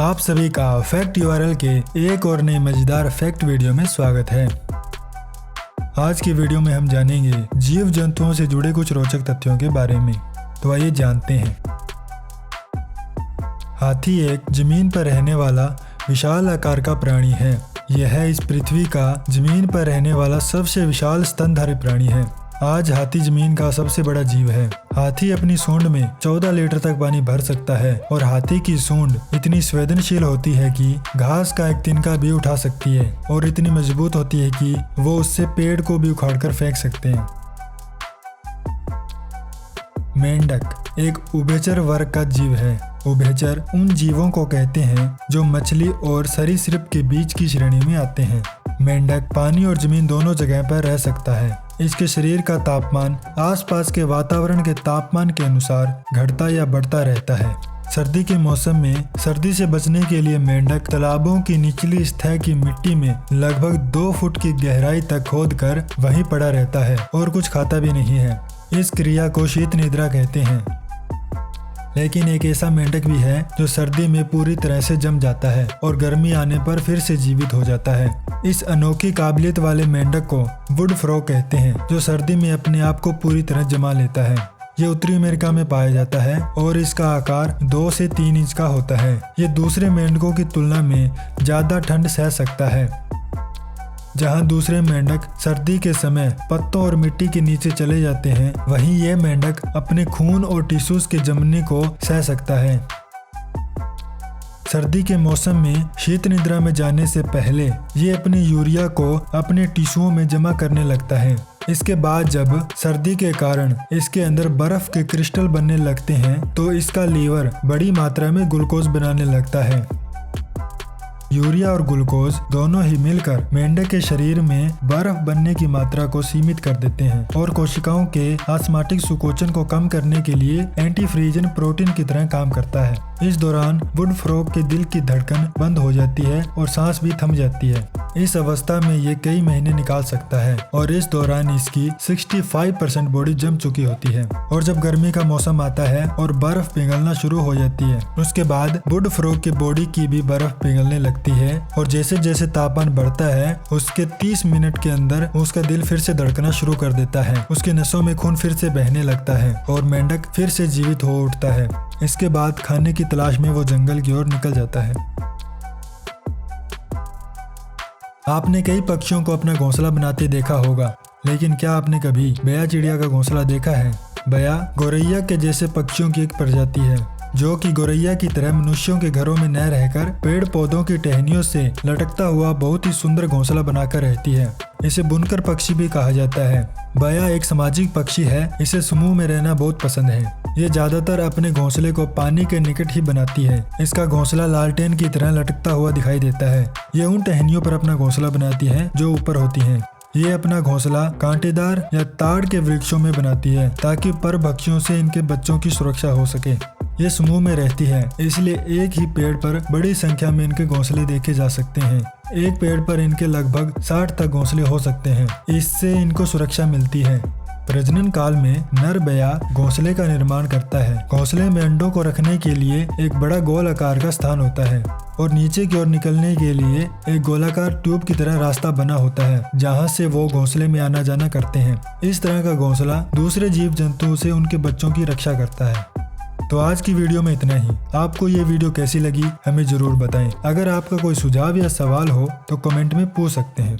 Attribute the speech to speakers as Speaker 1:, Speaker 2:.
Speaker 1: आप सभी का फैक्ट यूआरएल के एक और नई मजेदार फैक्ट वीडियो में स्वागत है। आज की वीडियो में हम जानेंगे जीव जंतुओं से जुड़े कुछ रोचक तथ्यों के बारे में। तो आइए जानते हैं। हाथी एक जमीन पर रहने वाला विशाल आकार का प्राणी है। यह इस पृथ्वी का जमीन पर रहने वाला सबसे विशाल स्तनधारी प्राणी है। आज हाथी जमीन का सबसे बड़ा जीव है। हाथी अपनी सूंड में 14 लीटर तक पानी भर सकता है और हाथी की सूंड इतनी संवेदनशील होती है कि घास का एक तिनका भी उठा सकती है और इतनी मजबूत होती है कि वो उससे पेड़ को भी उखाड़कर फेंक सकते हैं। मेंढक एक उभयचर वर्ग का जीव है। उभयचर उन जीवों को कहते हैं जो मछली और सरीसृप के बीच की श्रेणी में आते हैं। मेंढक पानी और जमीन दोनों जगह पर रह सकता है। इसके शरीर का तापमान आसपास के वातावरण के तापमान के अनुसार घटता या बढ़ता रहता है। सर्दी के मौसम में सर्दी से बचने के लिए मेंढक तालाबों की निचली सतह की मिट्टी में लगभग 2 फुट की गहराई तक खोदकर वहीं पड़ा रहता है और कुछ खाता भी नहीं है। इस क्रिया को शीत निद्रा कहते हैं। लेकिन एक ऐसा मेंढक भी है जो सर्दी में पूरी तरह से जम जाता है और गर्मी आने पर फिर से जीवित हो जाता है। इस अनोखी काबिलियत वाले मेंढक को वुड फ्रॉग कहते हैं, जो सर्दी में अपने आप को पूरी तरह जमा लेता है। ये उत्तरी अमेरिका में पाया जाता है और इसका आकार 2 से 3 इंच का होता है। ये दूसरे मेंढकों की तुलना में ज्यादा ठंड सह सकता है। जहां दूसरे मेंढक सर्दी के समय पत्तों और मिट्टी के नीचे चले जाते हैं, वहीं यह मेंढक अपने खून और टिश्यूज के जमने को सह सकता है। सर्दी के मौसम में शीत निद्रा में जाने से पहले ये अपने यूरिया को अपने टिश्यूओं में जमा करने लगता है। इसके बाद जब सर्दी के कारण इसके अंदर बर्फ के क्रिस्टल बनने लगते हैं, तो इसका लीवर बड़ी मात्रा में ग्लूकोज बनाने लगता है। यूरिया और ग्लूकोज दोनों ही मिलकर मेंढक के शरीर में बर्फ बनने की मात्रा को सीमित कर देते हैं और कोशिकाओं के ऑस्मोटिक संकोचन को कम करने के लिए एंटी फ्रीजन प्रोटीन की तरह काम करता है। इस दौरान वुड फ्रॉग के दिल की धड़कन बंद हो जाती है और सांस भी थम जाती है। इस अवस्था में ये कई महीने निकाल सकता है और इस दौरान इसकी 65% बॉडी जम चुकी होती है। और जब गर्मी का मौसम आता है और बर्फ पिघलना शुरू हो जाती है, उसके बाद वुड फ्रॉग की बॉडी की भी बर्फ पिघलने लगती है और जैसे जैसे तापमान बढ़ता है, उसके 30 मिनट के अंदर उसका दिल फिर से धड़कना शुरू कर देता है। उसके नसों में खून फिर से बहने लगता है और मेंढक फिर से जीवित हो उठता है। इसके बाद खाने की तलाश में वो जंगल की ओर निकल जाता है। आपने कई पक्षियों को अपना घोंसला बनाते देखा होगा, लेकिन क्या आपने कभी बया चिड़िया का घोंसला देखा है? बया गौरैया के जैसे पक्षियों की एक प्रजाति है, जो कि गौरैया की तरह मनुष्यों के घरों में न रहकर पेड़ पौधों की टहनियों से लटकता हुआ बहुत ही सुंदर घोंसला बनाकर रहती है। इसे बुनकर पक्षी भी कहा जाता है। बया एक सामाजिक पक्षी है। इसे समूह में रहना बहुत पसंद है। ये ज्यादातर अपने घोंसले को पानी के निकट ही बनाती है। इसका घोंसला लालटेन की तरह लटकता हुआ दिखाई देता है। ये उन टहनियों पर अपना घोंसला बनाती है जो ऊपर होती हैं। ये अपना घोंसला कांटेदार या ताड़ के वृक्षों में बनाती है ताकि परभक्षियों से इनके बच्चों की सुरक्षा हो सके। ये समूह में रहती है, इसलिए एक ही पेड़ पर बड़ी संख्या में इनके घोंसले देखे जा सकते हैं। एक पेड़ पर इनके लगभग 60 तक घोंसले हो सकते हैं। इससे इनको सुरक्षा मिलती है। प्रजनन काल में नर बया घोंसले का निर्माण करता है। घोंसले में अंडों को रखने के लिए एक बड़ा गोल आकार का स्थान होता है और नीचे की ओर निकलने के लिए एक गोलाकार ट्यूब की तरह रास्ता बना होता है, जहां से वो घोंसले में आना जाना करते हैं। इस तरह का घोंसला दूसरे जीव जंतुओं से उनके बच्चों की रक्षा करता है। तो आज की वीडियो में इतना ही। आपको ये वीडियो कैसी लगी हमें जरूर बताएं। अगर आपका कोई सुझाव या सवाल हो तो कमेंट में पूछ सकते हैं।